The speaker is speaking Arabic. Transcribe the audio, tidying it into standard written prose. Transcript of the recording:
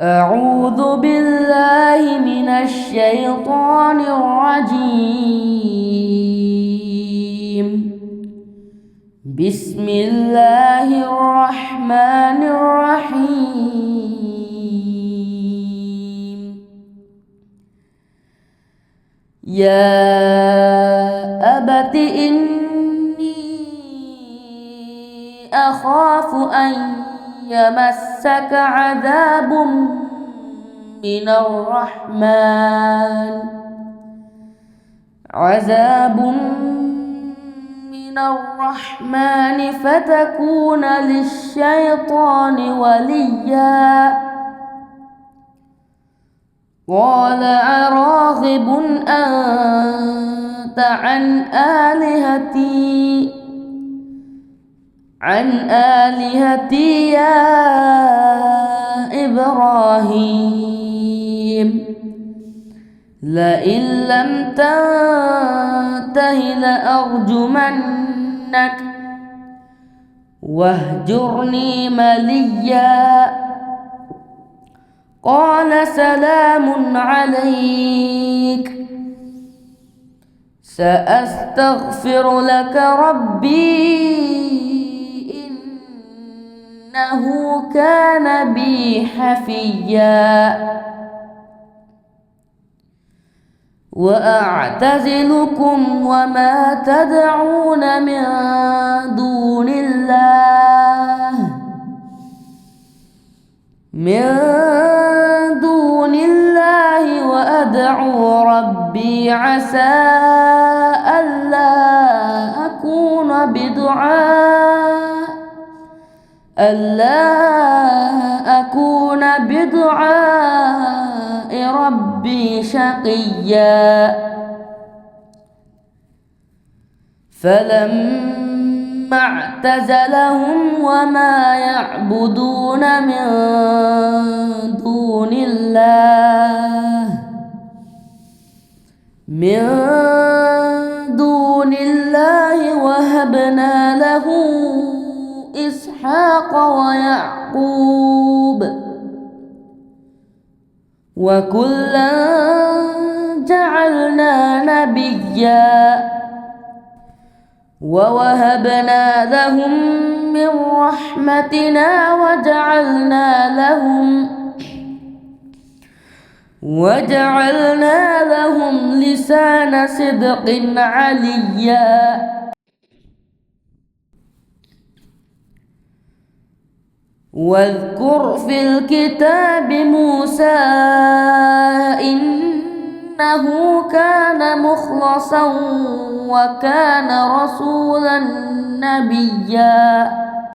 أعوذ بالله من الشيطان الرجيم. بسم الله الرحمن الرحيم. يا أبت إني أخاف أن يمسك عذاب من الرحمن فتكون للشيطان وليا. قال أراغب أنت عن آلهتي يا إبراهيم لئن لم تنته لأرجمنك واهجرني مليا. قال سلام عليك سأستغفر لك ربي إنه كان بي حفيا. وأعتزلكم وما تدعون من دون الله وأدعو ربي عسى ألا أكون بدعاء ربي شقيا. فلما اعتزلهم وما يعبدون من دون الله وهبنا له إسحاق ويعقوب وكلا جعلنا نبيا. ووهبنا لهم من رحمتنا وجعلنا لهم لسان صدق عليا. واذكر في الكتاب موسى إنه كان مخلصا وكان رسولا نبيا.